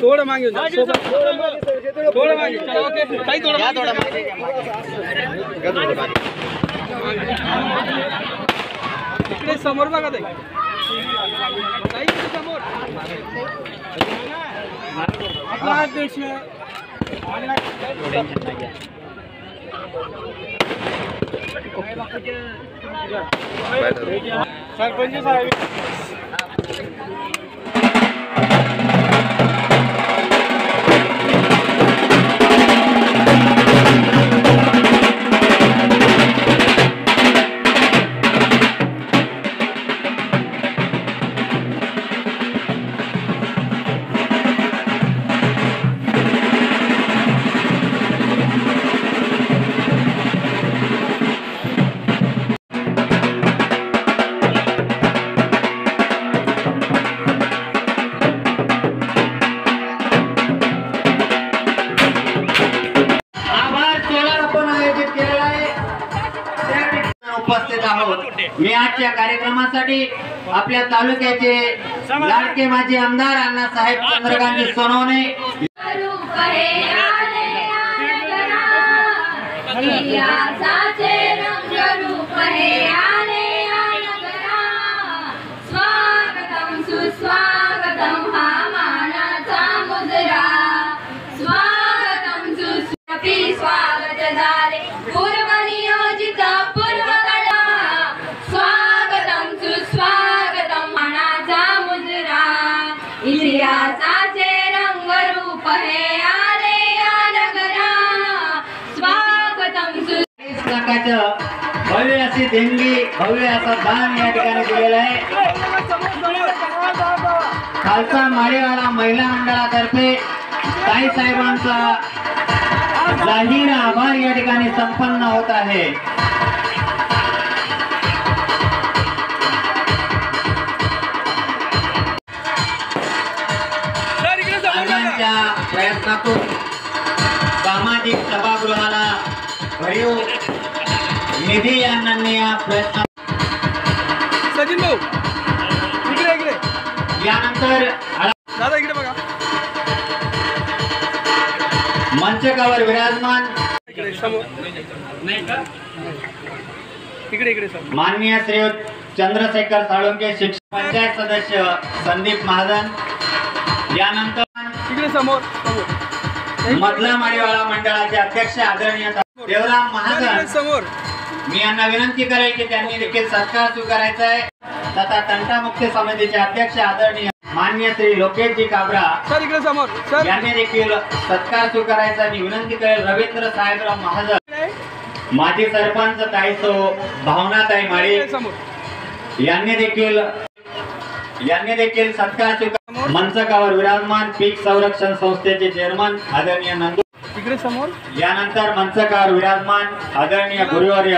थोड़ा मांगे थोड़ा मांगे चलो ओके काही थोड़ा इकडे समोर बघा ताई समोर आपला अध्यक्ष सरपंच साहेब मी आजच्या कार्यक्रमासाठी आपल्या तालुक्याचे लाडके माजी आमदार अण्णासाहेब चंद्रकांत सोनवणे स्वागतम सुस्वागतम हा मानाचा मुजरा स्वागतम सुस्वागती स्वागत झाले पूर्व नियोजित इतिहासाचे रंगरूप हे आले या नगरा स्वागतम लाखाचं भव्य अशी देणगी भव्य असं दान या ठिकाणी दिलेलं आहे खालसा माळेवाडा महिला मंडळातर्फे ताई साहेबांचा जाहीर आभार या ठिकाणी संपन्न होत आहे प्रयत्नातून सामाजिक सभागृहाला भरीव निधी यांनी या प्रयत्न सचिन भाऊ इकडे इकडे यानंतर दादा इकडे बघा मंचकावर विराजमान इकडे समोर नाही का इकडे इकडे समोर माननीय श्रीयुत चंद्रशेखर साळुंके शिक्षक पंचायत सदस्य संदीप महाजन यानंतर इकडे समोर मधला माळेवाडा मंडळाचे अध्यक्ष आदरणीय देवराम महाजन समोर मी यांना विनंती करेल की त्यांनी देखील सत्कार स्वीकारायचा आहे तथा तंटामुक्ती समितीचे अध्यक्ष आदरणीय माननीय श्री लोकेशजी काबरा सर इकडे समोर सर यांनी देखील सत्कार स्वीकारायचा आणि विनंती करेल रवींद्र साहेबराव महाजन माजी सरपंच ताईसो भावनाताई माळी यांनी देखील सत्कार स्वीकार मंचकावर विराजमान पीक संरक्षण संस्थेचे चेअरमन आदरणीय नंदू इकडे समोर यानंतर मंचकावर विराजमान आदरणीय गुरुवर्य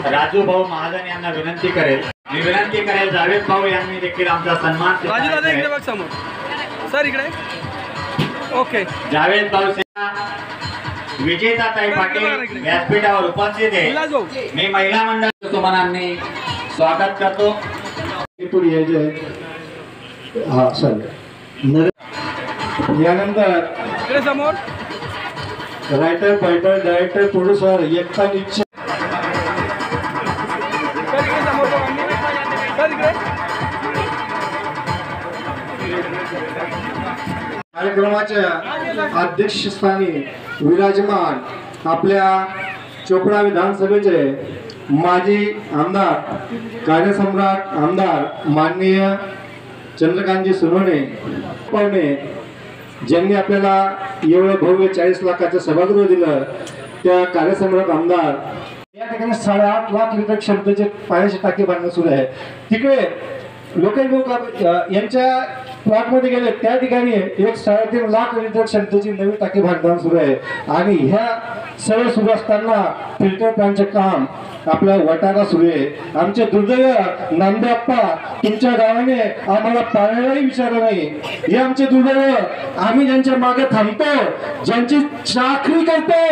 राजू भाऊ महाजन यांना विनंती करेल जावेद भाऊ यांनी देखील आमचा सन्मान समोर सर इकडे ओके जावेद भाऊ विजेता ताई पाटील व्यासपीठावर उपस्थित आहे मी महिला मंडळ तुम्हांनी स्वागत करतो हा सर यानंतर इकडे समोर रायटर फायटर डायरेक्टर प्रोड्युसर एकता निश्चय कार्यक्रमाच्या अध्यक्षस्थानी विराजमान आपल्या चोपडा विधानसभेचे माजी आमदार कार्यसम्राट आमदार माननीय चंद्रकांतजी सोनवणे ज्यांनी आपल्याला एवढं भव्य 40 लाखाचं सभागृह दिलं त्या कार्यसम्राट आमदार या ठिकाणी 8.5 लाख लिटर क्षमतेचे पाण्याची टाकी बांधणं सुरू आहे तिकडे लोक यांच्या प्लॉटमध्ये गेले त्या ठिकाणी 1.5 लाख लिटर क्षमतेची नवीन टाकी बांधकाम सुरू आहे आणि ह्या सर्व सुरू असताना फिल्टर प्लांटचे काम आपल्या वटारा सुरू आहे. आमचे दुर्दैव नामदेवप्पा तुमच्या गावाने आम्हाला पाण्यालाही विचारलं नाही. हे आमचे दुर्दैव. आम्ही ज्यांच्या मागे थांबतो, ज्यांची चाकरी करतो,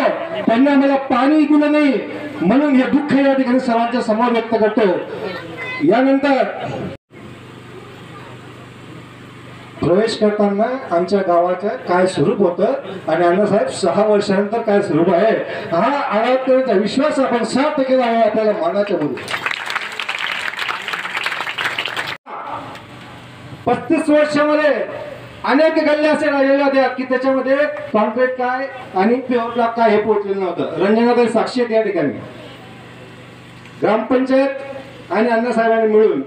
त्यांनी आम्हाला पाणी दिलं नाही, म्हणून हे दुःख या ठिकाणी सर्वांच्या समोर व्यक्त करतो. यानंतर प्रवेश करताना आमच्या गावाचं काय स्वरूप होतं आणि अण्णासाहेब 6 वर्षानंतर काय स्वरूप आहे हा आढावा विश्वास आपण 7% आहे आपल्याला मानाच्या मध्ये. 35 वर्षामध्ये अनेक गल्ले असे राहिलेले होते की त्याच्यामध्ये कॉन्क्रीट काय आणि प्युअर ब्लॉक काय हे पोहोचलेलं नव्हतं. रंजनाताई साक्षी आहेत या ठिकाणी. ग्रामपंचायत आणि अण्णासाहेबांनी मिळून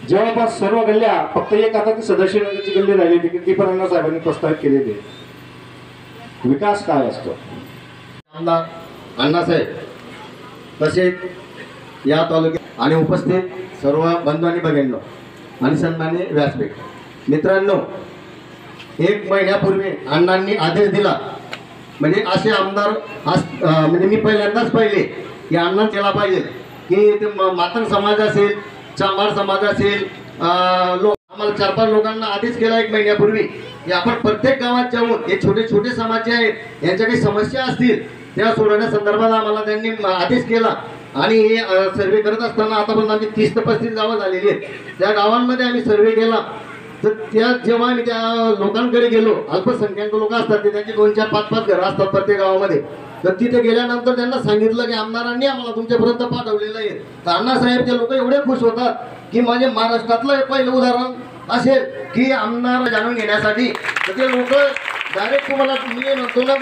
जवळपास सर्व गल्ल्या, फक्त एक आता ती सदस्य नगरची गल्ली राहिली होती ती पण अण्णासाहेबांनी प्रस्तावित केलेली. विकास काय असतो आमदार अण्णासाहेब तसेच या तालुक्यात आणि उपस्थित सर्व बंधू आणि भगिनींनो आणि सन्माननीय व्यासपीठ मित्रांनो, 1 महिन्यापूर्वी अण्णांनी आदेश दिला. म्हणजे असे आमदार म्हणजे मी पहिल्यांदाच पाहिले की अण्णा केला पाहिजे की ते मातंग समाज असेल, चांभार समाज असेल, आम्हाला 4-5 लोकांना आदेश केला 1 महिन्यापूर्वी की आपण प्रत्येक गावात जाऊन हे छोटे छोटे समाज जे आहेत यांच्या काही समस्या असतील त्या सोडवण्या संदर्भात आम्हाला त्यांनी आदेश केला. आणि हे सर्वे करत असताना आतापर्यंत आमची 30 ते 35 गावं झालेली आहेत. त्या गावांमध्ये आम्ही सर्वे केला तर त्या जेव्हा आम्ही त्या लोकांकडे गेलो, अल्पसंख्याक लोक असतात ते त्यांची 2-4, 5-5 घरं असतात प्रत्येक गावामध्ये, तर तिथे गेल्यानंतर त्यांना सांगितलं की आमदारांनी आम्हाला तुमच्यापर्यंत पाठवलेलं आहे. तर अण्णासाहेब ते लोक एवढे खुश होतात की म्हणजे महाराष्ट्रातलं पहिलं उदाहरण असेल की आमदार जाणून घेण्यासाठी तर ते लोक डायरेक्ट तुम्हाला मी म्हणतो ना,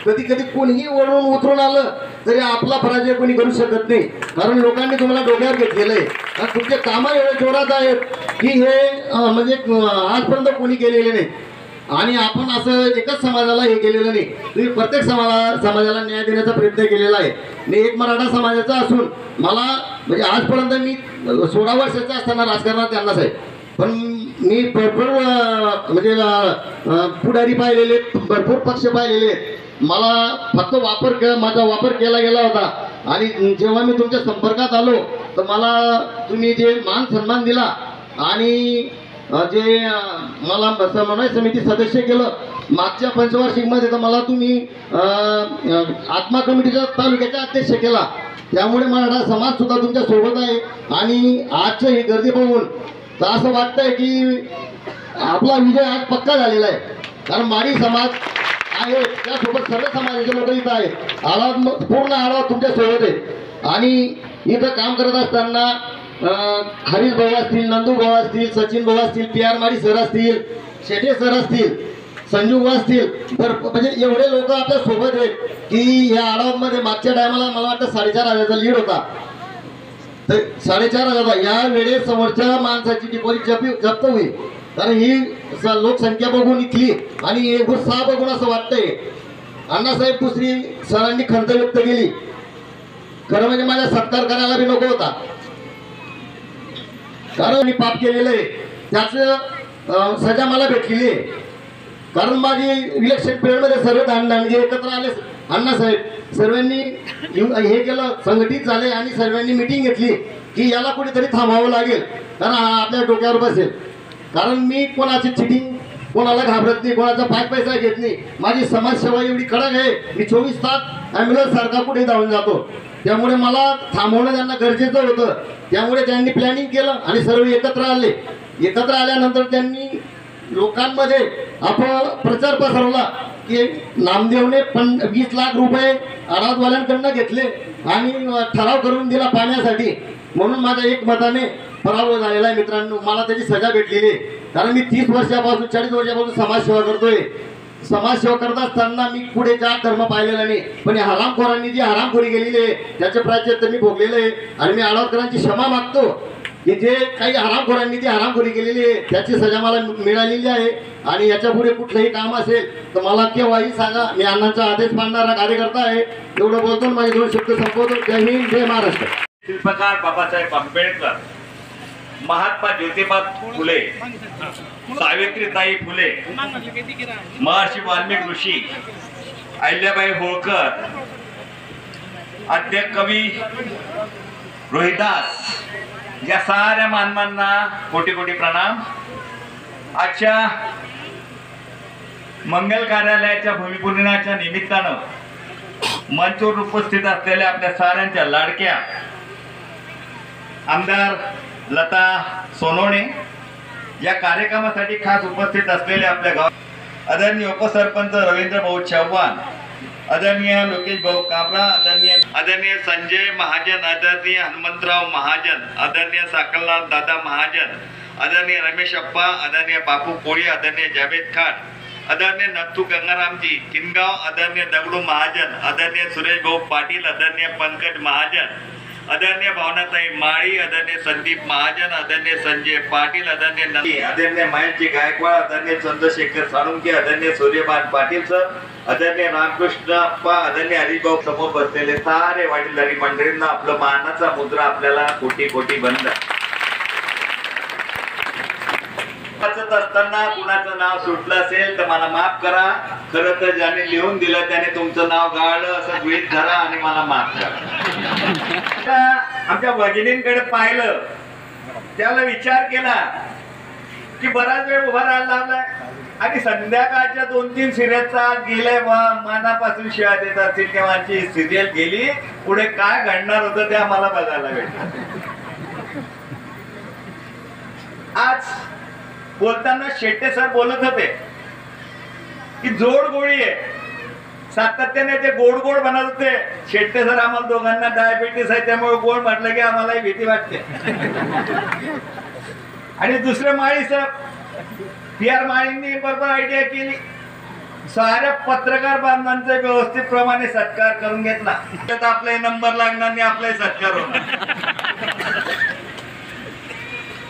कधी कधी कोणीही वळून उतरून आलं तरी आपला पराजय कोणी करू शकत नाही. कारण लोकांनी तुम्हाला डोक्यावर घेतलेलं आहे आणि तुमचे कामं एवढे जोरात आहेत की हे म्हणजे आजपर्यंत कोणी केलेले नाही. आणि आपण असं एकच समाजाला हे केलेलं नाही, तुम्ही प्रत्येक समाजाला न्याय देण्याचा प्रयत्न केलेला आहे. मी एक मराठा समाजाचा असून मला म्हणजे आजपर्यंत मी 16 वर्षाचा असताना राजकारणात त्यांना साहेब, पण मी भरपूर म्हणजे पुढारी पाहिलेले, भरपूर पक्ष पाहिलेले. मला फक्त माझा वापर केला गेला होता. आणि जेव्हा मी तुमच्या संपर्कात आलो तर मला तुम्ही जे मान सन्मान दिला आणि जे मला समन्वय समिती सदस्य केलं मागच्या पंचवार्षिकमध्ये, तर मला तुम्ही आत्मा कमिटीच्या तालुक्याचा अध्यक्ष केला. त्यामुळे मराठा समाज सुद्धा तुमच्या सोबत आहे. आणि आजचं ही गर्दी पाहून तर असं वाटतंय की आपला विजय आज पक्का झालेला आहे. कारण माडी समाज आहे, त्यासोबत सर्व समाजाचे लोक इथं आहेत. आढावा पूर्ण आढावा तुमच्या सोबत आहे. आणि इथं काम करत असताना हरीश भाऊ असतील, नंदू भाऊ असतील, सचिन भाऊ असतील, PR माडी सर असतील, शेटे सर असतील, संजू भाऊ असतील, तर म्हणजे एवढे लोक आपल्या सोबत आहेत की या आढावामध्ये मागच्या टायमाला मला वाटतं 4,500 लीड होता. तर 4,500 या वेळेस समोरच्या माणसाची डिपॉझिट जप्त होईल. कारण ही लोकसंख्या बघून इथली आणि हे उत्साह बघून असं वाटतंय. अण्णासाहेब दुसरी सरांनी खंत व्यक्त केली, खरं म्हणजे माझा सत्कार करायला बी नको होता, कारण मी पाप केलेलं आहे त्याचं सजा मला भेटलेली आहे. कारण माझी इलेक्शन पिरियडमध्ये सर्व दांडगे एकत्र आले, अण्णासाहेब सर्वांनी हे केलं, संघटित झाले आणि सर्वांनी मिटिंग घेतली की याला कुठेतरी थांबावं लागेल, कारण हा आपल्या डोक्यावर बसेल. कारण मी कोणाची चिटिंग, कोणाला घाबरत नाही, कोणाचा 5 पैसा घेत नाही. माझी समाजसेवा एवढी कडक आहे, मी 24 तास ॲम्ब्युलन्स सारखा कुठे धावून जातो. त्यामुळे मला थांबवणं त्यांना गरजेचं होतं. त्यामुळे त्यांनी प्लॅनिंग केलं आणि सर्व एकत्र आले. एकत्र आल्यानंतर त्यांनी लोकांमध्ये आपण प्रचार पसरवला की नामदेवने 20 लाख रुपये आडावाल्यांकडनं घेतले आणि ठराव करून दिला पाण्यासाठी. म्हणून माझ्या एक मताने पराभव झालेला आहे. मित्रांनो, मला त्याची सजा भेटलेली आहे. कारण मी 30 वर्षापासून 40 वर्षापासून समाजसेवा करतोय. समाजसेवा करत असताना मी पुढे जात धर्म पाहिलेला नाही, पण या हरामखोरांनी जी हरामखोरी केलेली आहे त्याचे प्रायश्चित्त मी भोगलेलं आहे. आणि मी आडावकरांची क्षमा मागतो की जे काही हरामखोरांनी जी हरामखोरी केलेली आहे त्याची सजा मला मिळालेली आहे. आणि याच्या पुढे कुठलंही काम असेल तर मला केव्हाही सांगा, मी अण्णांचा आदेश मानणारा कार्यकर्ता आहे. एवढं बोलतो, माझे 2 शब्द संपवतो. जय हिंद, जय महाराष्ट्र. शिल्पकार बाबासाहेब आंबेडकर महात्मा ज्योतिबा फुले, सावित्रीताई फुले, महर्षी वाल्मिकी ऋषी, अहिल्याबाई होळकर, आद्य कवी रोहिदास, या साऱ्या मानवांना कोटी कोटी प्रणाम. आजच्या मंगल कार्यालयाच्या भूमिपूजनाच्या निमित्तानं मंचवर उपस्थित असलेल्या आपल्या साऱ्यांच्या लाडक्या आमदार लता सोनवणे, या कार्यक्रमासाठी खास उपस्थित असलेले आपल्या गाव आदरणीय उपसरपंच रवींद्र भाऊ चव्हाण, आदरणीय लोकेश भाऊ काबरा, आदरणीय संजय महाजन, आदरणीय हनुमंतराव महाजन, आदरणीय साकलनाथ दादा महाजन, आदरणीय रमेश अप्पा, आदरणीय बापू कोळी, आदरणीय जावेद खान, आदरणीय नथू गंगारामजी किनगाव, आदरणीय दगडू महाजन, आदरणीय सुरेश भाऊ पाटील, आदरणीय पंकज महाजन, आदरणीय भावनाताई माळी, आदरणीय संदीप महाजन, आदरणीय संजय पाटील, आदरणीय महेशजी गायकवाड, आदरणीय चंद्रशेखर साळुंके, आदरणीय सूर्यमान पाटील सर, आदरणीय रामकृष्ण अप्पा, आदरणीय हरिभाऊ समोर बसलेले सारे वडीलधारी मंडळींना आपलं मानाचा मुद्रा आपल्याला कोटी कोटी बंद. असताना कुणाचं नाव सुटलं असेल तर मला माफ करा. खरं तर ज्याने लिहून दिलं त्याने तुमचं नाव गाळलं असं गृहीत धरा आणि मला माफ करा. आमच्या भगिनींकडे पाहिलं, त्याला विचार केला की बराच वेळ उभा राहायला लागलाय आणि संध्याकाळच्या 2-3 सिरियलचा गेल्या मनापासून शिवाय देत असतील तेव्हाची सिरियल गेली, पुढे काय घडणार होतं ते आम्हाला बघायला भेटलं. आज बोलताना शेट्टे सर बोलत होते की जोड गोळी आहे, सातत्याने ते गोड गोड बनत होते. शेट्टे सर आम्हाला दोघांना डायबिटीस आहे त्यामुळे गोड म्हटलं की आम्हालाही भीती वाटते. आणि दुसरे माळी सर PR माळींनी बरोबर आयडिया केली, साऱ्या पत्रकार बांधवांचा व्यवस्थित प्रमाणे सत्कार करून घेतला. त्यात आपले नंबर लागणार नाही, आपले सत्कार होणार.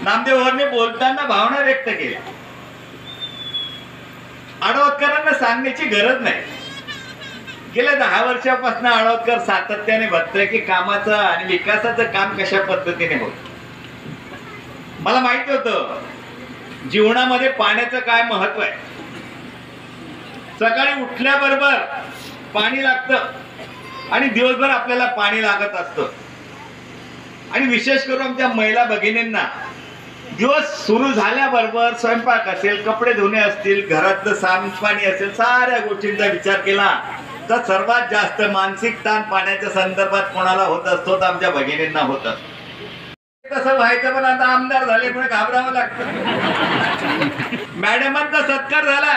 नामदेवने बोलताना भावना व्यक्त केल्या. आडवतकरांना सांगण्याची गरज नाही. गेल्या 10 वर्षापासून आडवतकर सातत्याने बघतोय की कामाचं आणि विकासाचं काम कशा पद्धतीने होत. मला माहिती होतं जीवनामध्ये पाण्याचं काय महत्व आहे. सकाळी उठल्याबरोबर पाणी लागतं आणि दिवसभर आपल्याला पाणी लागत असतं. आणि विशेष करून आमच्या महिला भगिनींना दिवस सुरू झाल्याबरोबर स्वयंपाक असेल, कपडे धुणे असतील, घरातलं साफपाणी असेल, साऱ्या गोष्टींचा विचार केला तर सर्वात जास्त मानसिक ताण पाण्याच्या संदर्भात कोणाला होत असतो तर आमच्या भगिनींना होत असतो. तसं व्हायचं पण आता आमदार झाल्यामुळे घाबरावं लागतं. मॅडमांचा सत्कार झाला,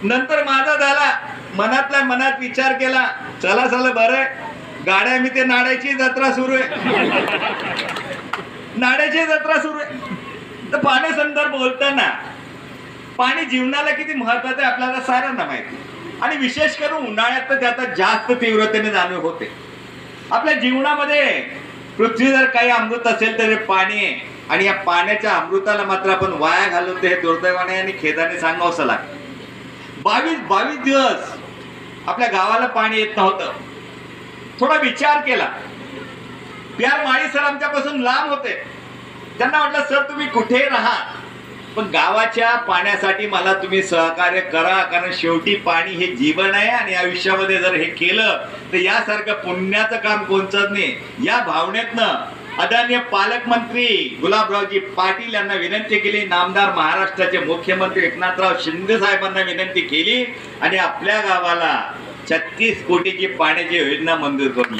नंतर माझा झाला. मनातल्या मनात विचार केला, चला चला बरं गाड्या मी ते नाड्याची जत्रा सुरू आहे, नाड्याची जत्रा सुरू आहे. तर पाणी संदर्भ बोलताना पाणी जीवनाला किती महत्वाचं आहे आपल्याला साऱ्यांना माहिती. आणि विशेष करून उन्हाळ्यात तर त्याचा जास्त तीव्रतेने जाणीव होते. आपल्या जीवनामध्ये पृथ्वी जर काही अमृत असेल तर पाणी आहे. आणि या पाण्याच्या अमृताला मात्र आपण वाया घालवतो हे दुर्दैवाने आणि खेदाने सांगावंसं लागतं. 22 दिवस आपल्या गावाला पाणी येत नव्हतं. थोडा विचार केला. PR माळी सर आमच्यापासून लांब होते. त्यांना म्हटलं सर तुम्ही कुठे राहा पण गावाच्या पाण्यासाठी मला तुम्ही सहकार्य करा, कारण शेवटी पाणी हे जीवन आहे आणि आयुष्यामध्ये जर हे केलं तर यासारखं पुण्याचं काम कोणचंच नाही. या भावनेतनं आदरणीय पालकमंत्री गुलाबरावजी पाटील यांना विनंती केली, नामदार महाराष्ट्राचे मुख्यमंत्री एकनाथराव शिंदे साहेबांना विनंती केली आणि आपल्या गावाला 36 कोटीची पाण्याची योजना मंजूर करून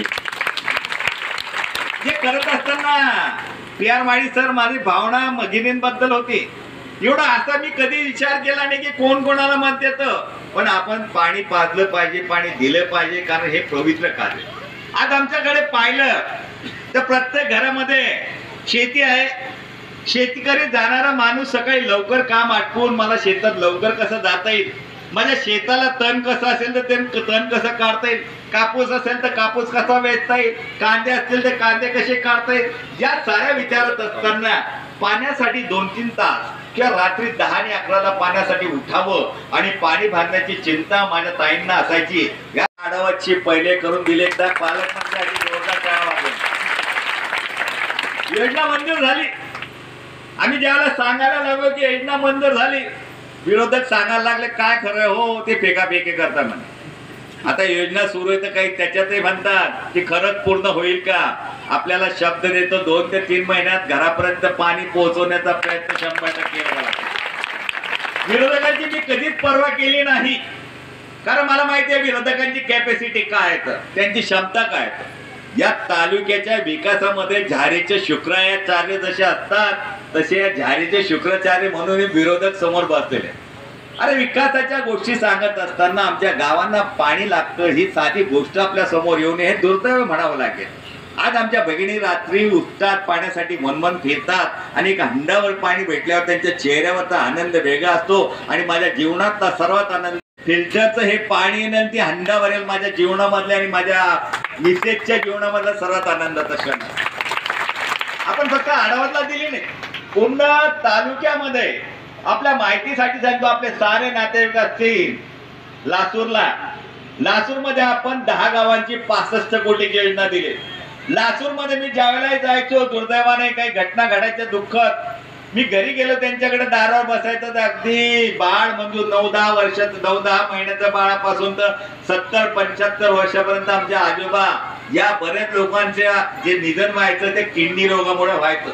हे करत असताना PR माळी सर माझी भावना भगिनींबद्दल होती. एवढा असा मी कधी विचार केला नाही की कोण कोणाला मत देतं, पण आपण पाणी पाजलं पाहिजे, पाणी दिलं पाहिजे, कारण हे पवित्र कार्य. आज आमच्याकडे पाहिलं तर प्रत्येक घरामध्ये शेती आहे. शेतकरी जाणारा माणूस सकाळी लवकर काम आटपून मला शेतात लवकर कसं जाता येईल, माझ्या शेताला तण कसं असेल तर ते तण कसं काढता येईल, कापूस असेल तर कापूस कसा वेचता येईल, कांदे असतील तर कांदे कसे काढता येईल, या साऱ्या विचारत असताना पाण्यासाठी 2-3 तास किंवा रात्री 10 आणि 11ला पाण्यासाठी उठावं आणि पाणी भरण्याची चिंता माझ्या ताईंना असायची. या आढावाची पहिले करून दिले. एकदा पालकमंत्र्यांची जोरदार टाळ्या वाजवा. योजना मंजूर झाली. आम्ही ज्यावेळेला सांगायला लागलो की योजना मंजूर झाली, विरोधक सांगायला लागले काय खरं हो ते फेकाफेकी करता म्हणे. आता योजना सुरू आहे तर काही त्याच्यातही म्हणतात की खरंच पूर्ण होईल का. आपल्याला शब्द देतो 2 ते 3 महिन्यात घरापर्यंत पाणी पोहोचवण्याचा प्रयत्न 100% केला. विरोधकांची मी कधीच पर्वा केली नाही, कारण मला माहिती आहे विरोधकांची कॅपॅसिटी काय आहे, तर त्यांची क्षमता काय आहे. या तालुक्याच्या विकासामध्ये झारीचे शुक्राचार्य जसे असतात तसे या झारीचे शुक्राचार्य म्हणून विरोधक समोर बसलेले. अरे विकासाच्या गोष्टी सांगत असताना आमच्या गावांना पाणी लागतं ही साधी गोष्ट आपल्या समोर येऊन हे दुर्दैव म्हणावं लागेल. आज आमच्या भगिनी रात्री उठतात, पाण्यासाठी मनमन फिरतात आणि एक हंडावर पाणी भेटल्यावर त्यांच्या चेहऱ्यावरचा आनंद वेगळा असतो. आणि माझ्या जीवनातला सर्वात आनंद फिल्टरचं हे पाणी येणं ती हंडा भरेल माझ्या जीवनामधले आणि माझ्या मिसेसच्या जीवनामधला सर्वात आनंदाचा क्षण. आपण फक्त आढावाला दिली नाही, पूर्ण तालुक्यामध्ये आपल्या माहितीसाठी सांगतो, आपले सारे नातेवाईक असतील लासूरमध्ये आपण 10 गावांची 65 कोटीची योजना दिली. लासूरमध्ये मी ज्यावेळेला जायचो, दुर्दैवाने काही घटना घडायच्या दुःखद, मी घरी गेलो त्यांच्याकडे दारावर बसायचं तर अगदी बाळ म्हणजे 9-10 महिन्याच्या बाळापासून तर 70-75 वर्षापर्यंत आमच्या आजोबा या बऱ्याच लोकांच्या जे निधन व्हायचं ते किडनी रोगामुळे व्हायचं.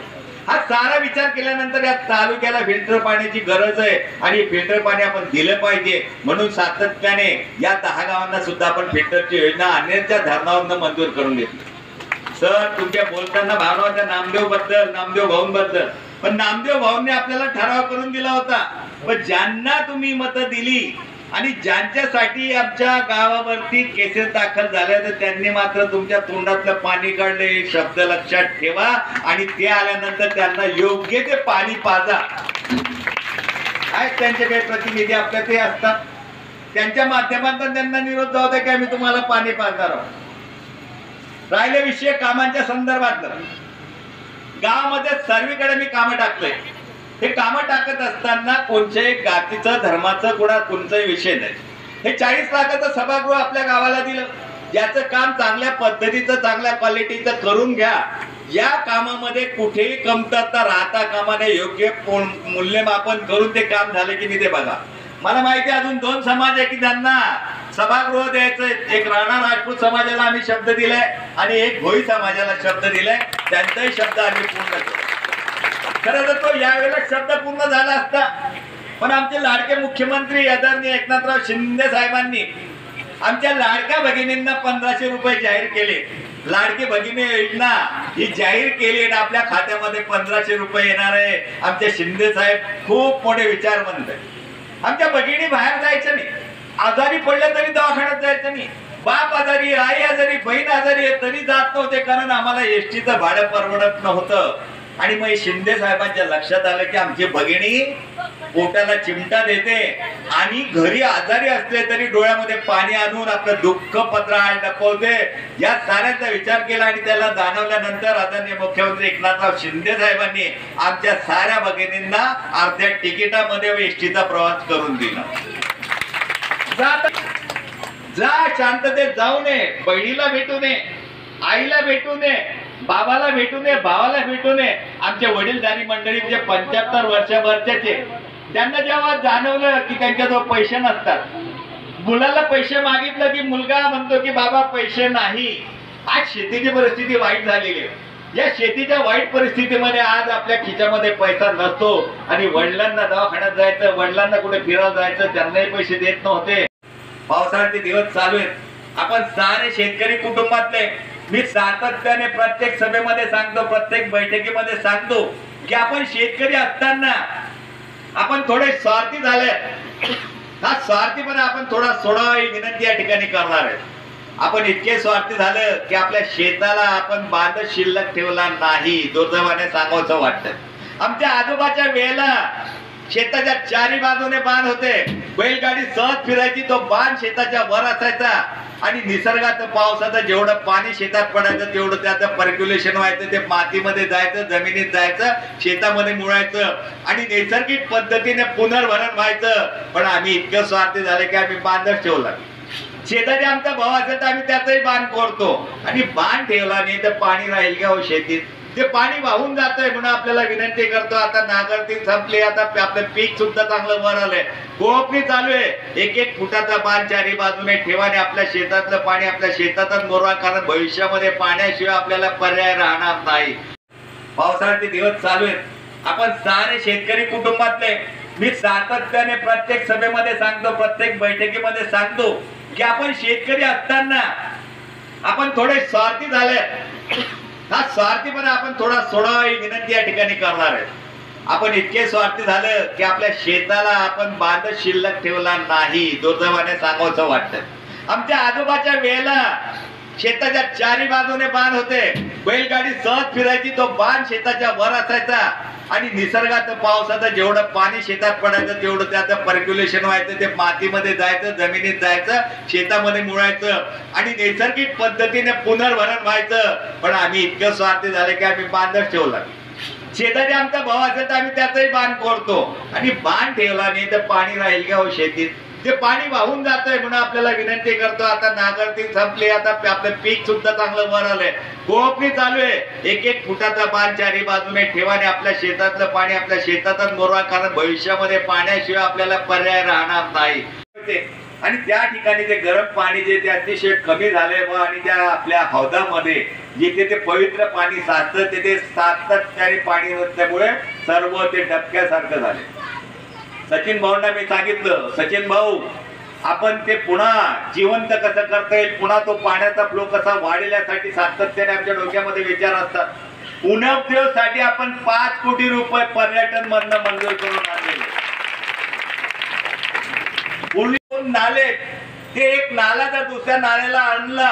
हा सारा विचार केल्यानंतर या तालुक्याला फिल्टर पाण्याची गरज आहे आणि फिल्टर पाणी आपण दिलं पाहिजे म्हणून सातत्याने या 10 गावांना सुद्धा आपण फिल्टरची योजना आणण्याच्या धरणावरून मंजूर करून घेतली. सर तुमच्या बोलताना भावना नामदेव भाऊंबद्दल, पण नामदेव भाऊंनी आपल्याला ठराव करून दिला होता. पण ज्यांना तुम्ही मतं दिली आणि ज्यांच्यासाठी आमच्या गावावरती केसेस दाखल झाल्या तर त्यांनी मात्र तुमच्या तोंडातलं पाणी काढले. एक शब्द लक्षात ठेवा आणि ते आल्यानंतर त्यांना योग्य ते पाणी पाजा. आहेत त्यांचे काही प्रतिनिधी आपल्या ते असतात, त्यांच्या माध्यमातून त्यांना निरोप जाऊ द्या की आम्ही तुम्हाला पाणी पाजणार आहोत. राहिले विषय कामांच्या संदर्भातलं, गावामध्ये सर्वीकडे मी कामं टाकतोय. हे कामं टाकत असताना कोणत्याही जातीचं धर्माचं कोणताही विषय नाही. हे 40 लाखाचं सभागृह आपल्या गावाला दिलं, ज्याचं काम चांगल्या पद्धतीचं चांगल्या क्वालिटीचं करून घ्या. या कामामध्ये कुठेही कमतरता राहता कामा नये, योग्य मूल्यमापन करून ते काम झालं की नाही ते बघा. मला माहिती आहे अजून 2 समाज आहे की त्यांना सभागृह द्यायचंय. एक राणा राजपूत समाजाला आम्ही शब्द दिलाय आणि एक भोई समाजाला शब्द दिलाय, त्यांचाही शब्द आम्ही पूर्ण केला. खरं तर तो यावेळेला शब्द पूर्ण झाला असता, पण आमचे लाडके मुख्यमंत्री आदरणीय एकनाथराव शिंदे साहेबांनी आमच्या लाडक्या भगिनींना 1500 रुपये जाहीर केले. लाडकी भगिनी योजना ही जाहीर केली आणि आपल्या खात्यामध्ये 1500 रुपये येणार आहे. आमचे शिंदे साहेब खूप मोठे विचारवंत आहेत. आमच्या भगिनी बाहेर जायचं नाही, आजारी पडले तरी दवाखान्यात जायचं नाही, बाप आजारी आई आजारी बहीण आजारी आहे तरी जात नव्हते, कारण आम्हाला एसटीचं भाडं परवडत नव्हतं. आणि मग शिंदे साहेबांच्या लक्षात आलं की आमची भगिनी पोटाला चिमटा देते आणि घरी आजारी असले तरी डोळ्यामध्ये पाणी आणून आपलं दुःख पत्राळ लपवते. या साऱ्यांचा विचार केला आणि त्याला जाणवल्यानंतर आदरणीय मुख्यमंत्री एकनाथराव शिंदे साहेबांनी आमच्या साऱ्या भगिनींना अर्ध्या तिकिटामध्ये एसटीचा प्रवास करून दिला. जा शांततेत जाऊ नये, बहिणीला भेटू नये, आईला भेटू नये, बाबाला भेटू नये, भावाला भेटू नये. आमचे वडीलधारी मंडळी जे 75 वर्षावरचे, त्यांना जेव्हा जाणवलं की त्यांच्याजवळ पैसे नसतात, मुलाला पैसे मागितलं की मुलगा म्हणतो की बाबा पैसे नाही. आज शेतीची परिस्थिती वाईट झालेली आहे. या शेतीच्या वाईट परिस्थितीमध्ये आज आपल्या खिच्यामध्ये पैसा नसतो आणि वडिलांना दवाखान्यात जायचं, वडिलांना कुठे फिरायला जायचं, त्यांनाही पैसे देत नव्हते. पावसाळ्याचे दिवस चालू आहेत. आपण सारे शेतकरी कुटुंबातले, मी सातत्याने प्रत्येक सभेमध्ये सांगतो, प्रत्येक बैठकीमध्ये सांगतो की आपण शेतकरी असताना आपण थोडे स्वार्थी झाले. हा स्वार्थीपणा आपण थोडा सोडावा ही विनंती या ठिकाणी करणार आहे. आपण इतके स्वार्थी झालं की आपल्या शेताला आपण बांध शिल्लक ठेवला नाही. दुर्दैवाने सांगावंसं वाटतं. आमच्या आजोबाच्या वेळेला शेताच्या 4ही बाजूने बांध होते, बैलगाडी सहज फिरायची, तो बांध शेताच्या वर असायचा आणि निसर्गाचं पावसाचं जेवढं पाणी शेतात पडायचं तेवढं त्याचं पर्क्युलेशन व्हायचं, ते मातीमध्ये जायचं, जमिनीत जायचं, शेतामध्ये मुळायचं आणि नैसर्गिक पद्धतीने पुनर्भरण व्हायचं. पण आम्ही इतकं स्वार्थी झाले की आम्ही बांधच ठेवला. शेताचे आमचा भाव असेल तर आम्ही त्याचाही बांध कोरतो आणि बांध ठेवला नाही तर पाणी राहील का हो शेतीत? ते पाणी वाहून जातंय म्हणून आपल्याला विनंती करतो, आता नांगरती संपली, आता आपलं पीक सुद्धा चांगलं वर आलंय, कोपणी चालू आहे, एक एक फुटाचा बांध चारी बाजूने ठेवा आणि आपल्या शेतातलं पाणी आपल्या शेतातच मोरवा, कारण भविष्यामध्ये पाण्याशिवाय आपल्याला पर्याय राहणार नाही. पावसाळ्याचे दिवस चालू आहेत. आपण सारे शेतकरी कुटुंबातले, मी सातत्याने प्रत्येक सभेमध्ये सांगतो, प्रत्येक बैठकीमध्ये सांगतो की आपण शेतकरी असताना आपण थोडे स्वार्थी झाले. हा स्वार्थीपणा आपण थोडा सोडावा ही विनंती या ठिकाणी करणार आहे. आपण इतके स्वार्थी झालं की आपल्या शेताला आपण बांध शिल्लक ठेवला नाही, दुर्दैवाने सांगावंसं वाटतं. आमच्या आजोबाच्या वेळेला शेताच्या चारी बाजूने बांध होते, बैलगाडी सहज फिरायची, तो बांध शेताच्या वर असायचा आणि निसर्गाचं पावसाचं जेवढं पाणी शेतात पडायचं तेवढं त्याचं पर्क्युलेशन व्हायचं, ते मातीमध्ये जायचं, जमिनीत जायचं, शेतामध्ये मुळायचं आणि नैसर्गिक पद्धतीने पुनर्भरण व्हायचं. पण आम्ही इतकं स्वार्थी झाले की आम्ही बांधच ठेवला. शेजारी आमचा भाव असेल तर आम्ही त्याचाही बांध कोरतो आणि बांध ठेवला नाही तर पाणी राहील का हो शेतीत? ते पाणी वाहून जातंय म्हणून आपल्याला विनंती करतो, आता नांगरती संपली, आता आपलं पीक सुद्धा चांगलं वर आलंय, कोपणी चालू आहे, एक एक फुटाचा बांध चारी बाजूने ठेवा आणि आपल्या शेतातलं पाणी आपल्या शेतातच मोरवा, कारण भविष्यामध्ये पाण्याशिवाय आपल्याला पर्याय राहणार नाही. आणि त्या ठिकाणी ते गरम पाणी जे ते अतिशय कमी झाले व आणि त्या आपल्या हौदामध्ये जिथे ते पवित्र पाणी साचतं ते सातत्याने पाणी नसल्यामुळे सर्व ते डबक्यासारखं झाले. सचिन भाऊंना मी सांगितलं, सचिन भाऊ आपण ते पुन्हा जिवंत कसं करता येईल, पुन्हा तो पाण्याचा फ्लो कसा वाढेल यासाठी सातत्याने आमच्या डोक्यामध्ये विचार असतात. उन्हाळ्यासाठी साठी आपण 5 कोटी रुपये पर्यटन मधनं मंजूर करून आणलेले. नाले ते एक नाला जर दुसऱ्या नाल्याला आणला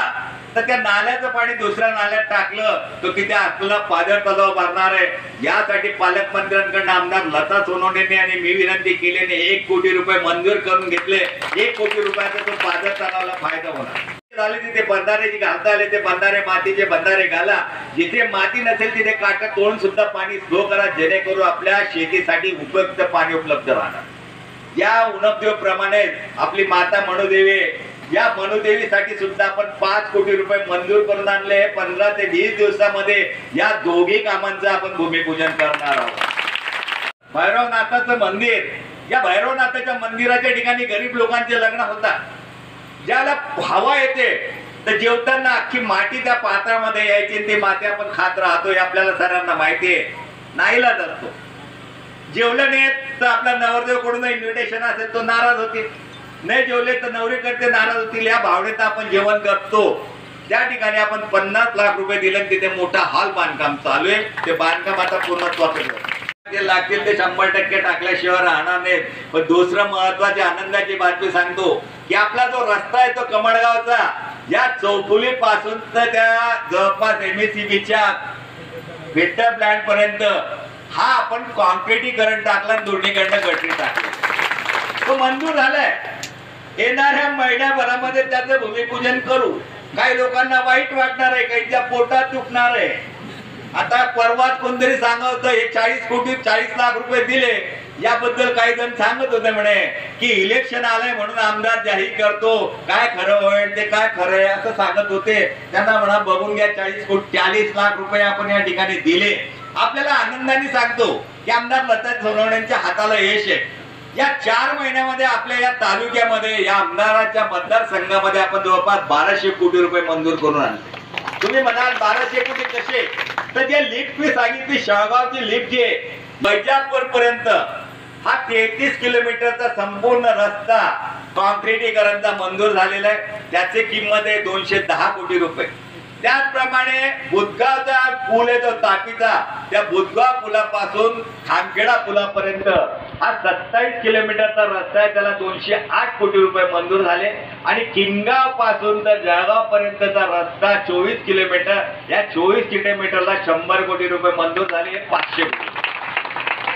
तर त्या नाल्याचं पाणी दुसऱ्या नाल्यात टाकलं तर किती आपल्याला पाझर तलाव भरणार आहे. यासाठी पालकमंत्र्यांकडून आमदार लता सोनवणेने आणि मी विनंती केल्याने 1 कोटी रुपये मंजूर करून घेतले. 1 कोटी रुपयाचा तो पाझर तलावाला फायदा होणार झाले. तिथे बंधारे जे घालता आले ते बंधारे, मातीचे बंधारे घाला, जिथे माती नसेल तिथे काटा तोडून सुद्धा पाणी स्लो करा, जेणेकरून आपल्या शेतीसाठी उपयुक्त पाणी उपलब्ध राहणार. या उणपदेव प्रमाणे आपली माता मनुदेवी, या मनुदेवीसाठी सुद्धा आपण 5 कोटी रुपये मंजूर करून आणले. 15 ते 20 दिवसामध्ये या दोघी कामांचं आपण भूमिपूजन करणार आहोत. भैरवनाथाचं मंदिर, या भैरवनाथाच्या मंदिराच्या ठिकाणी गरीब लोकांचे लग्न होतात. ज्याला हवा येते तर जेवताना अख्खी माती त्या पात्रामध्ये यायची, ते माती आपण खात राहतो हे आपल्याला सर्वांना माहिती आहे. नाईलाज असतो. जेवलं नाही तर आपला नवरदेव कडून इन्व्हिटेशन असेल तो नाराज होतील, नाही जेवले तर नवरीकडचे नाराज होतील. या भावनेत आपण जेवण करतो. त्या ठिकाणी आपण 50 लाख रुपये दिले, तिथे मोठा हॉल बांधकाम चालू आहे. ते बांधकाम आता पूर्णत्वाचं ते लागतील ते 100% टाकल्याशिवाय राहणार नाहीत. पण दुसरं महत्वाची आनंदाची बातमी सांगतो की आपला जो रस्ता आहे तो कमळगावचा, या चौफुली पासून तर त्या जवळपास MSCBच्या फिल्टर प्लांट पर्यंत हा आपण कॉन्क्रिटीकरण टाकला, दोन्हीकडनं गटरी टाकली, तो मंजूर झालाय. येणाऱ्या महिन्याभरामध्ये त्याचं भूमिपूजन करू. काही लोकांना वाईट वाटणार आहे, काहीच्या पोटात दुखणार आहे. आता परवाच कोणतरी सांगत हे 40 कोटी 40 लाख रुपये दिले, याबद्दल काही जण सांगत होते म्हणे की इलेक्शन आलंय म्हणून आमदार जाहीर करतो, काय खरं होईल ते काय खरं आहे असं सांगत होते. त्यांना म्हणा बघून घ्या, 40 लाख रुपये आपण या ठिकाणी दिले. आपल्याला आनंदाने सांगतो की आमदार लता सोनवणेंच्या हाताला यश आहे. या 4 महिन्यामध्ये आपल्या या तालुक्यामध्ये या आमदाराच्या मतदारसंघामध्ये आपण जवळपास 1200 कोटी रुपये मंजूर करून आणले. तुम्ही म्हणाल 1200 कोटी कसे, तर जे लिफ्ट मी सांगितली, शेळगावची लिफ्ट जे बैजापूर पर्यंत हा 33 किलोमीटरचा संपूर्ण रस्ता कॉन्क्रिटीकरणचा मंजूर झालेला आहे. त्याची किंमत आहे 210 कोटी रुपये. त्याचप्रमाणे बुधगावचा पूल आहे तो तापीचा, त्या बुधगाव पुलापासून खामखेडा पुलापर्यंत हा 27 किलोमीटरचा रस्ता आहे, त्याला 208 कोटी रुपये मंजूर झाले. आणि किनगाव पासून तर जळगाव पर्यंतचा रस्ता 24 किलोमीटर, या 24 किलोमीटरला 100 कोटी रुपये मंजूर झाले. 500 कोटी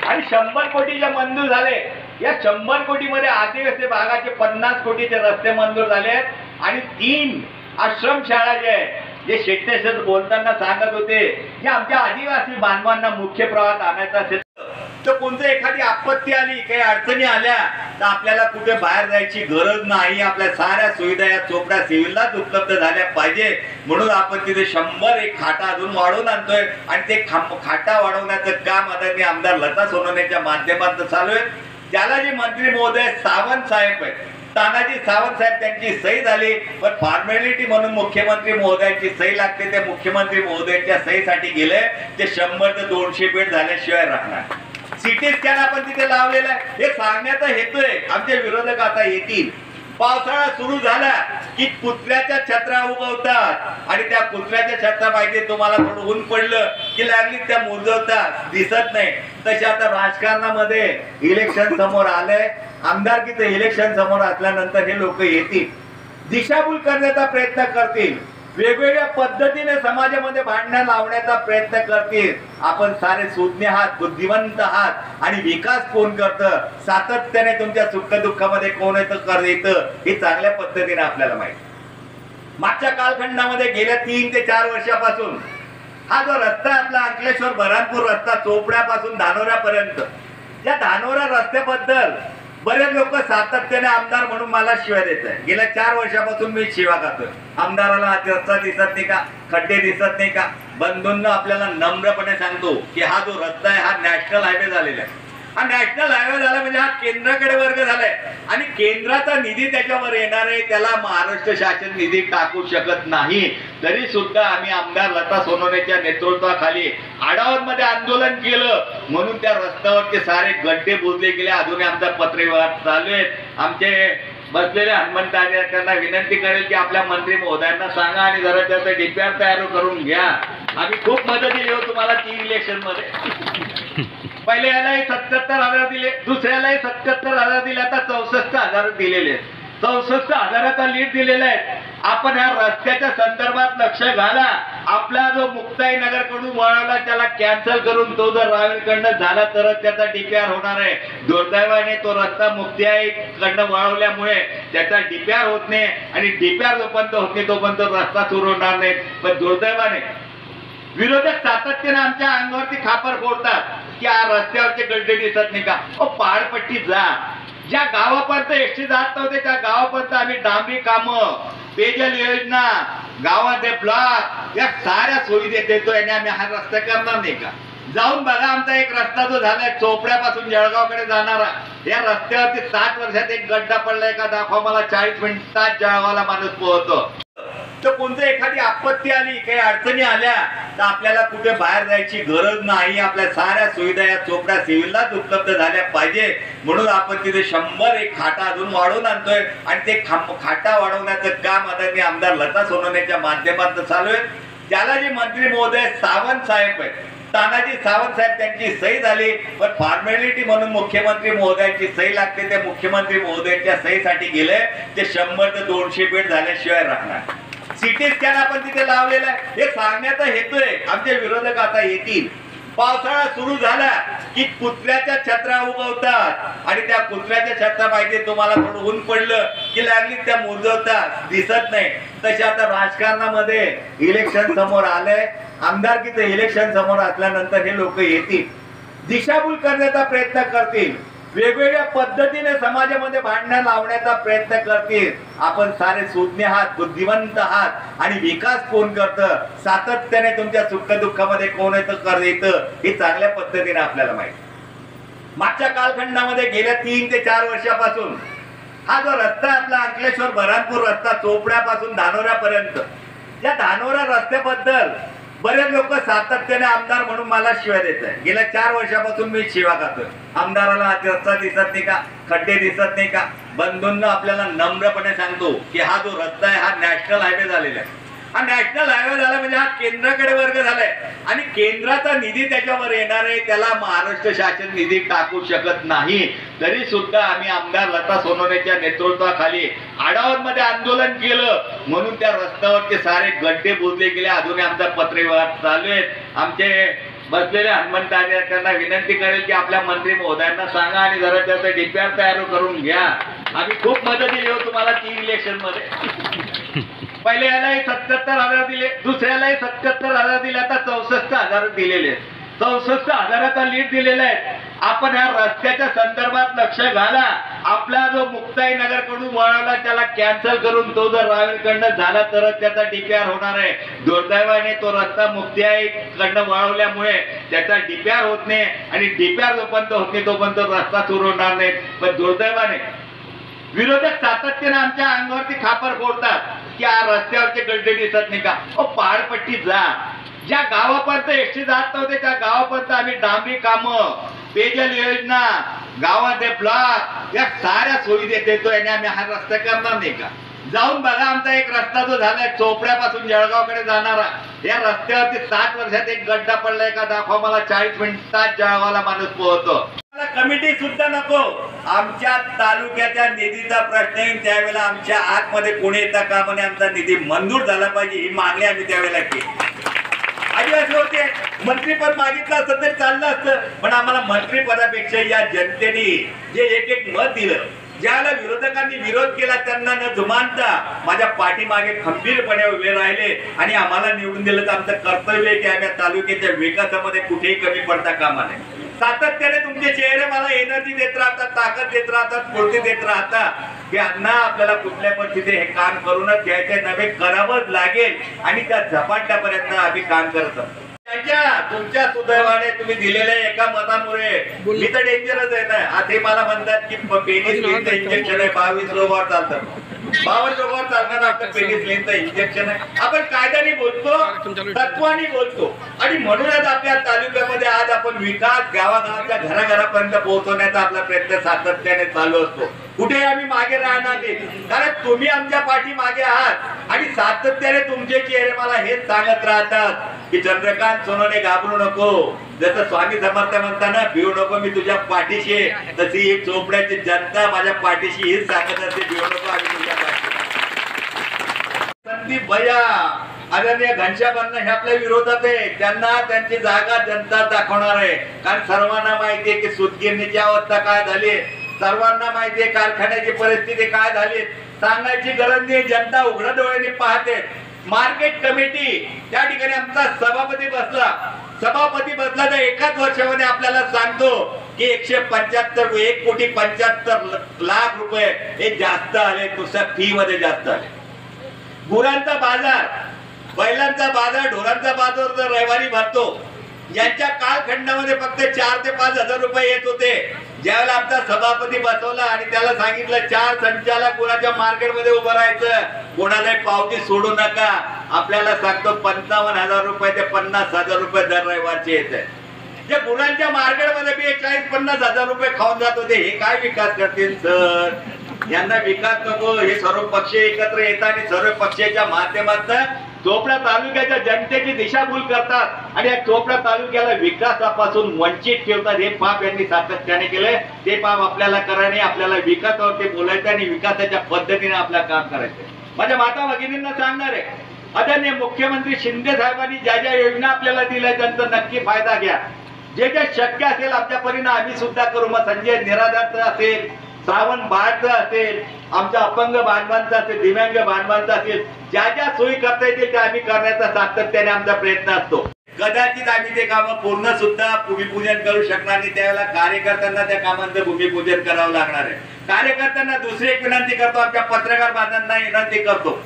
आणि 100 कोटीचे मंजूर झाले. या 100 कोटीमध्ये आदिवासी भागाचे 50 कोटीचे रस्ते मंजूर झाले आणि 3 आश्रमशाळा जे आहे, जे शेट्टे बोलताना सांगत होते की आमच्या आदिवासी बांधवांना मुख्य प्रवाहात आणायचं असेल तर कोणतं एखादी आपत्ती आली, काही अडचणी आल्या तर आपल्याला कुठे बाहेर जायची गरज नाही. आपल्या साऱ्या सुविधा या चोपडा सिव्हिललाच उपलब्ध झाल्या पाहिजे, म्हणून आपण तिथे 101 खाटा अजून वाढवून आणतोय. आणि ते खाटा वाढवण्याचं काम आदरणीय आमदार लता सोनवणेच्या माध्यमातून चालू आहे. त्याला जे मंत्री महोदय सावंत साहेब आहेत, तानाजी सावंत साहेब, त्यांची सही झाली, पण फॉर्मॅलिटी म्हणून मुख्यमंत्री महोदयांची सही लागते. ते मुख्यमंत्री महोदयांच्या सहीसाठी गेले, ते 100 ते 200 बेड झाल्याशिवाय राहणार. सिटी स्कॅन आपण तिथे लावलेला आहे. हे सांगण्याचा हेतू आहे, आमचे विरोधक आता येतील. पावसाळा सुरू झाला की कुत्र्याच्या छत्र्या उगवतात, आणि त्या कुत्र्याच्या छत्र्या माहिती तुम्हाला थोडं ऊन पडलं की लागली त्या मुरझवतात, दिसत नाही. तसे आता राजकारणामध्ये इलेक्शन समोर आलंय, आमदारकीचं इलेक्शन समोर असल्यानंतर हे लोक येतील, दिशाभूल करण्याचा प्रयत्न करतील, वेगवेगळ्या पद्धतीने समाजामध्ये भांडणं लावण्याचा प्रयत्न करतील. आपण सारे सुज्ञ आहात, बुद्धिवंत आहात, आणि विकास कोण करतं, सातत्याने तुमच्या सुख दुःखामध्ये कोण येतं हे चांगल्या पद्धतीने आपल्याला माहिती. मागच्या कालखंडामध्ये गेल्या 3 ते 4 वर्षापासून हा जो रस्ता आपला अंकलेश्वर बऱ्हाणपूर रस्ता चोपड्यापासून धानोऱ्यापर्यंत, या धानोरा रस्त्याबद्दल बरेच लोक सातत्याने आमदार म्हणून मला शिव्या देत आहे. गेल्या 4 वर्षापासून मी शिव्या खातोय. आमदाराला रस्ता दिसत नाही का, खड्डे दिसत नाही का? बंधूंना आपल्याला नम्रपणे सांगतो की हा जो रस्ता आहे हा नॅशनल हायवे झालेला आहे. हा नॅशनल हायवे झाला म्हणजे हा केंद्राकडे वर्ग झालाय, आणि केंद्राचा निधी त्याच्यावर येणार आहे. त्याला महाराष्ट्र शासन निधी टाकू शकत नाही. तरी सुद्धा आम्ही आमदार लता सोनवणेच्या नेतृत्वाखाली आडावरमध्ये आंदोलन केलं, म्हणून त्या रस्त्यावरचे सारे गड्डे बुजले गेले. अजूनही आमचा पत्रव्यवहार चालू आहे. आमचे बसलेले हनुमंत त्यांना विनंती करेल की आपल्या मंत्री महोदयांना सांगा आणि जरा त्याचं डीपीआर तयार करून घ्या. आम्ही खूप मदत दिली हो तुम्हाला 3 इलेक्शन मध्ये. पहिल्यालाही 77,000 दिले, दुसऱ्यालाही 77,000 दिले, आता 64,000 दिलेले. 64,000चा लीड दिलेला आहे. आपण ह्या रस्त्याच्या संदर्भात लक्ष घाला. आपला जो मुक्ताई नगर कडून वळवला त्याला कॅन्सल करून तो जर रावेरकडनं झाला तरच त्याचा डीपीआर होणार आहे. दुर्दैवाने तो रस्ता मुक्ताई कडनं वळवल्यामुळे त्याचा डीपीआर होत नाही, आणि डीपीआर जोपर्यंत होत नाही तोपर्यंत रस्ता सुरू होणार नाही. पण दुर्दैवाने विरोधक सातत्याने आमच्या अंगावरती खापर फोडतात की हा रस्त्यावरचे गड्डे दिसत नाही का? पहाडपट्टी जा, ज्या गावापर्यंत एसटी जात नव्हते त्या गावापर्यंत आम्ही डांबरी कामं, पेयजल योजना, गावाचे ब्लॉक, या साऱ्या सुविधा देतोय, आणि आम्ही हा रस्ता करणार नाही का? जाऊन बघा आमचा एक रस्ता जो झालाय चोपड्यापासून जळगावकडे जाणारा, या रस्त्यावरती 7 वर्षात एक गड्डा पडलाय का दाखवा मला. 40 मिनिटात जळगावला माणूस पोहोचतो. तर कोणतं एखादी आपत्ती आली, काही अडचणी आल्या तर आपल्याला कुठे बाहेर जायची गरज नाही. आपल्या साऱ्या सुविधा या चोपडा सिव्हिललाच उपलब्ध झाल्या पाहिजे, म्हणून आपण तिथे 101 खाटा अजून वाढवून आणतोय. आणि ते खाटा वाढवण्याचं काम आदरणीय आमदार लता सोनवणेच्या माध्यमातून चालू आहे. त्याला जे मंत्री महोदय सावंत साहेब आहेत, तानाजी सावंत साहेब, त्यांची सही झाली, पण फॉर्मॅलिटी म्हणून मुख्यमंत्री महोदयांची सही लागते. ते मुख्यमंत्री महोदयांच्या सहीसाठी गेले, ते 100 ते 200 बेड झाल्याशिवाय राहणार. सिटी स्कॅन आपण तिथे लावलेला आहे. हे सांगण्याचा हेतू आहे, आमचे विरोधक आता येतील. पावसाळा सुरू झाला की कुत्र्याच्या छत्र्या उगवतात, आणि त्या कुत्र्याच्या छत्र्या माहिती तुम्हाला थोडं ऊन पडलं की लागली त्या मुरझवतात, दिसत नाही. तसे आता राजकारणामध्ये इलेक्शन समोर आलंय, आमदारकीचं इलेक्शन समोर असल्यानंतर हे लोक येतील, दिशाभूल करण्याचा प्रयत्न करतील, वेगवेगळ्या पद्धतीने समाजामध्ये भांडणं लावण्याचा प्रयत्न करतील. आपण सारे सुज्ञ आहात, बुद्धिवंत आहात, आणि विकास कोण करतं, सातत्याने तुमच्या सुख दुःखामध्ये कोण येतं हे चांगल्या पद्धतीने आपल्याला माहिती. मागच्या कालखंडामध्ये गेल्या 3 ते 4 वर्षापासून हा जो रस्ता आपला अंकलेश्वर बऱ्हाणपूर रस्ता चोपड्यापासून धानोऱ्यापर्यंत, या धानोरा रस्त्याबद्दल बरेच लोक सातत्याने आमदार म्हणून मला शिव्या देत आहे. गेल्या 4 वर्षापासून मी शिव्या खातोय. आमदाराला रस्ता दिसत नाही का, खड्डे दिसत नाही का? बंधूंना आपल्याला नम्रपणे सांगतो की हा जो रस्ता आहे हा नॅशनल हायवे झालेला आहे. हा नॅशनल हायवे झाला म्हणजे हा केंद्राकडे वर्ग झालाय, आणि केंद्राचा निधी त्याच्यावर येणार आहे. त्याला महाराष्ट्र शासन निधी टाकू शकत नाही. तरी सुद्धा आम्ही आमदार लता सोनवणेच्या नेतृत्वाखाली आडावरमध्ये आंदोलन केलं, म्हणून त्या रस्त्यावरचे सारे गड्डे बुजले गेले. अजूनही आमचा पत्रव्यवहार चालू आहे. आमचे बसलेले हनुमंत त्यांना विनंती करेल की आपल्या मंत्री महोदयांना सांगा आणि जरा त्याचं डीपीआर तयार करून घ्या. आम्ही खूप मदत दिली हो तुम्हाला 3 इलेक्शन मध्ये. पहिल्यालाही 77,000 दिले, दुसऱ्यालाही 77,000 दिले, आता 64,000 दिलेले. 64,000चा लीड दिलेला आहे. आपण ह्या रस्त्याच्या संदर्भात लक्ष घाला. आपला जो मुक्ताई नगर कडून वळवला त्याला कॅन्सल करून तो जर रावेरकडनं झाला तरच त्याचा डीपीआर होणार आहे. दुर्दैवाने तो रस्ता मुक्ताई कडनं वळवल्यामुळे त्याचा डीपीआर होत नाही आणि डीपीआर जोपर्यंत होत नाही तोपर्यंत रस्ता सुरू होणार नाही. पण दुर्दैवाने विरोधक सातत्याने आमच्या अंगावरती खापर फोडतात की हा रस्त्यावरचे गड्डे दिसत नाही का. पहाडपट्टी जा, ज्या गावापर्यंत एसटी जात नव्हते त्या गावापर्यंत आम्ही डांबरी कामं, पेयजल योजना, गावात ब्लॉक या साऱ्या सोयी देतोय आणि आम्ही हा रस्ता करणार नाही का. जाऊन बघा आमचा एक रस्ता जो झालाय चोपड्यापासून जळगावकडे जाणारा, या रस्त्यावरती 60 वर्षात एक गड्डा पडलाय का दाखवा मला. 40 मिनिटात जळगावला माणूस पोहोचतो. कमिटी सुद्धा नको. आमच्या तालुक्याच्या निधीचा प्रश्न येईल त्यावेळेला आमच्या आतमध्ये कोणी येता कामा नये. आमचा निधी मंजूर झाला पाहिजे ही मागणी आम्ही त्यावेळेला केली. आदिवासी होते मंत्रीपद मागितलं असतं तरी चाललं असतं, पण आम्हाला मंत्रीपदापेक्षा या जनतेने जे एक मत दिलं, ज्याला विरोधकांनी विरोध केला त्यांना न जुमानता माझ्या पाठीमागे खंबीरपणे उभे राहिले आणि आम्हाला निवडून दिलं. तर आमचं कर्तव्य आहे की आम्ही तालुक्याच्या विकासामध्ये कुठेही कमी पडता कामा नये. सातत्याने तुमचे चेहरे मला एनर्जी देत राहतात, ताकद देत राहतात, स्फूर्ती देत राहतात की अण्णा आपल्याला कुठल्या परिस्थितीत हे काम करूनच घ्यायचे नव्हे, करावंच लागेल आणि त्या झपाट्यापर्यंत आम्ही काम करत असतो. तुमच्या सुदैवाने तुम्ही दिलेल्या एका मतामुळे मी तर डेंजरच आहे ना. आता मला म्हणतात की पेनिसिलिनचं इंजेक्शन आहे 22 रोगावर चालतं, 52 रोगावर चालणार आपलं पेनिसिलिनचं इंजेक्शन आहे. आपण कायद्याने बोलतो, तत्वाने बोलतो आणि म्हणूनच आपल्या तालुक्यामध्ये आज आपण विकास गावागावाच्या घराघरापर्यंत पोहोचवण्याचा आपला प्रयत्न सातत्याने चालू असतो. कुठे आम्ही मागे राहणार नाही, कारण तुम्ही आमच्या पाठी मागे आहात आणि सातत्याने तुमचे चेहरे मला हेच सांगत राहतात की चंद्रकांत सोनवणे घाबरू नको. जसं स्वामी समर्थ म्हणताना भिवू नको, मी तुझ्या पाठीशी आहे, तशी ही चोपड्याची जनता माझ्या पाठीशी हेच सांगत असते, भिवू नको आम्ही तुझ्या पाठीशी. संदीप भैया आदरणीय घनश्यामांना हे आपल्या विरोधात आहे. त्यांना त्यांची जागा जनता दाखवणार आहे. कारण सर्वांना माहिती आहे की सूतगिरणीची अवस्था काय झाली, सर्वांना माहिती आहे कारखान्याची परिस्थिती काय झाली. सांगायची गरज नाही, जनता उघड्या डोळ्यांनी पाहते. मार्केट कमिटी त्या ठिकाणी आमचा सभापती बसला तर एकाच वर्षामध्ये आपल्याला सांगतो की 1,75,75,00,000 रुपये हे जास्त आले, नुसत्या फी मध्ये जास्त आले. गुरांचा बाजार, बैलांचा बाजार, ढोरांचा बाजार जर रविवारी भरतो, यांच्या कालखंडामध्ये फक्त 4 ते 5 हजार रुपये येत होते. ज्यावेळेला आमचा सभापती बसवला आणि त्याला सांगितलं 4 संचालक कोणाच्या मार्केटमध्ये उभं राहायचं, कोणाला पावती सोडू नका, आपल्याला सांगतो 55,000 रुपये ते 50,000 रुपये दर रविवारचे येत आहे. जे गुरांच्या मार्केटमध्ये 40-50 हजार रुपये खाऊन जात होते, हे काय विकास करतील सर? यांना विकास नको. हे सर्व पक्ष एकत्र येतात आणि सर्व पक्षाच्या माध्यमातून चोपडा तालुक्याच्या जनतेची दिशाभूल करतात आणि या चोपडा तालुक्याला विकासापासून वंचित ठेवतात. हे पाप यांनी सातत्याने केले. ते पाप आपल्याला करायचे, आपल्याला विकासावरती बोलायचं आणि विकासाच्या पद्धतीने आपलं काम करायचं. माझ्या माता भगिनींना सांगणार आहे, आदरणीय मुख्यमंत्री शिंदे साहेबांनी ज्या ज्या योजना आपल्याला दिल्या त्यांचा नक्की फायदा घ्या. जे जे शक्य असेल आमच्या परीने आम्ही सुद्धा करू. मग संजय निराधारचं असेल, श्रावण बाळचं असेल, आमच्या अपंग बांधवांचा असेल, दिव्यांग बांधवांचा असेल, ज्या ज्या सोयी करता येतील त्या आम्ही करण्याचा सातत्याने आमचा प्रयत्न असतो. कदाचित आम्ही ते काम पूर्ण सुद्धा भूमिपूजन करू शकणार नाही, त्यावेळेला कार्यकर्त्यांना त्या कामांचं भूमिपूजन करावं लागणार आहे. कार्यकर्त्यांना दुसरी एक विनंती करतो, आमच्या पत्रकार बांधवांना विनंती करतो,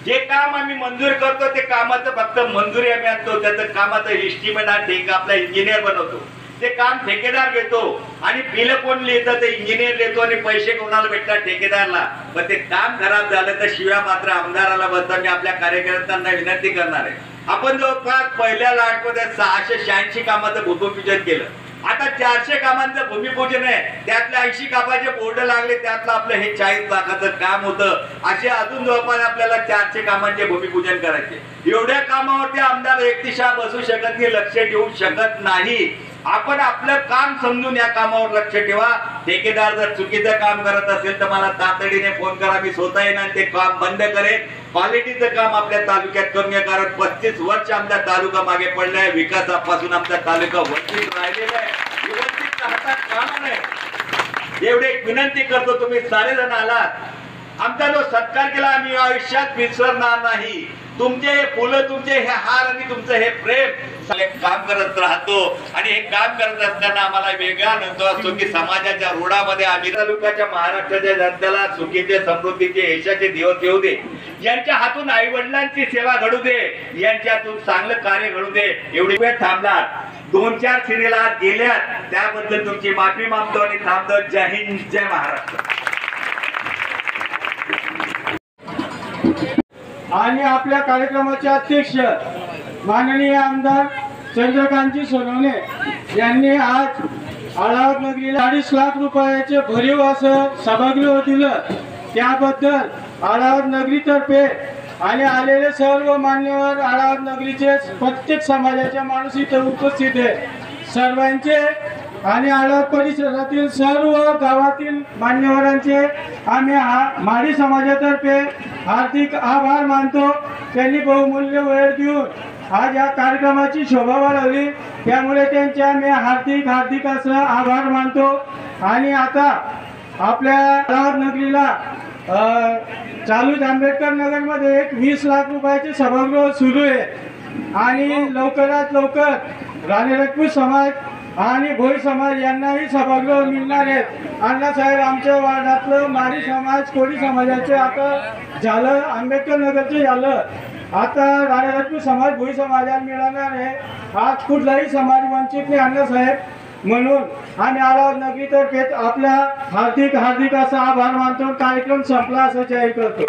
जे काम आम्ही मंजूर करतो ते कामाचं फक्त मंजुरी आम्ही आणतो, त्याचं कामाचं एस्टिमेट आणि आपला इंजिनियर बनवतो. ते काम ठेकेदार घेतो आणि बिल कोण लिहितं ते इंजिनियर लिहितो आणि पैसे कोणाला भेटतात? ठेकेदारला. पण ते काम खराब झालं तर शिव्या मात्र आमदाराला बसता. मी आपल्या कार्यकर्त्यांना विनंती करणार आहे, आपण जवळपास पहिल्या लाटमध्ये 686 कामाचं भूमिपूजन केलं. आता 400 कामांचं भूमिपूजन आहे, त्यातले 80 कामाचे बोर्ड लागले, त्यातलं आपलं हे 40 लाखाचं काम होतं. असे अजून जवळपास आपल्याला 400 कामांचे भूमिपूजन करायचे. एवढ्या कामावरती आमदार एकटिशा बसू शकत नाही, लक्ष ठेवू शकत नाही. आपण आपलं काम समजून या कामावर लक्ष ठेवा. ठेकेदार जर चुकीचं काम करत असेल तर मला तातडीने फोन करा, मी स्वतः येणार ते काम बंद करेन. क्वालिटीचं काम आपल्या तालुक्यात करूया, कारण 35 वर्ष आमचा तालुका मागे पडलाय. विकासापासून आमचा तालुका वंचित राहिलेला आहे. वंचित राहता कामा नये. एवढे एक विनंती करतो, तुम्ही सारेजण आलात, आमचा जो सत्कार केला आम्ही आयुष्यात विसरणार नाही. तुमचे हे फुलं, तुमचे हे हार आणि तुमचं हे प्रेम काम करत राहतो आणि हे काम करत असताना आम्हाला वेगळा अनुभव असतो की समाजाच्या रूढामध्ये आम्ही तालुक्याच्या महाराष्ट्राच्या जनतेला सुखीचे समृद्धीचे यशाचे दिवस येऊ दे, यांच्या हातून आई वडिलांची सेवा घडू दे, यांच्यातून चांगलं कार्य घडू दे. एवढी वेळ थांबलात, 2-4 सिरियला गेल्यात, त्याबद्दल तुमची माफी मागतो आणि थांबतो. जय हिंद, जय महाराष्ट्र. आणि आपल्या कार्यक्रमाचे अध्यक्ष माननीय आमदार चंद्रकांतजी सोनवणे यांनी आज आळावत नगरीला 2.5 लाख रुपयाचे भरीव असं सभागृह दिलं. त्याबद्दल आळावत नगरीतर्फे आणि आलेले सर्व मान्यवर आळावत नगरीचे प्रत्येक समाजाच्या माणूस इथं उपस्थित आहे, सर्वांचे आणि आळावत परिसरातील सर्व गावातील मान्यवरांचे आम्ही माडी समाजातर्फे हार्दिक आभार मानतो. त्यांनी बहुमूल्य वेळ देऊन आज या कार्यक्रमाची शोभा वाढवली, त्यामुळे त्यांचे आम्ही हार्दिक असं आभार मानतो. आणि आता आपल्या आळावत नगरीला चालूच आंबेडकर नगरमध्ये एक 20 लाख रुपयाचे सभागृह सुरू आहे आणि लवकरात लवकर राणे राजपूत समाज आणि भोई समाज यांनाही सभागृह मिळणार आहेत. अण्णासाहेब आमच्या वार्डातलं माडी समाज कोळी समाजाचे आता झालं, आंबेडकर नगरचे झालं, आता राणे राजपूत समाज भोई समाजाला मिळणार आहे. आज कुठलाही समाज वंचित नाही अण्णासाहेब, म्हणून आम्ही आळावत नगरीतर्फे आपला हार्दिक असा आभार मानतो. कार्यक्रम संपला असं जाहीर करतो.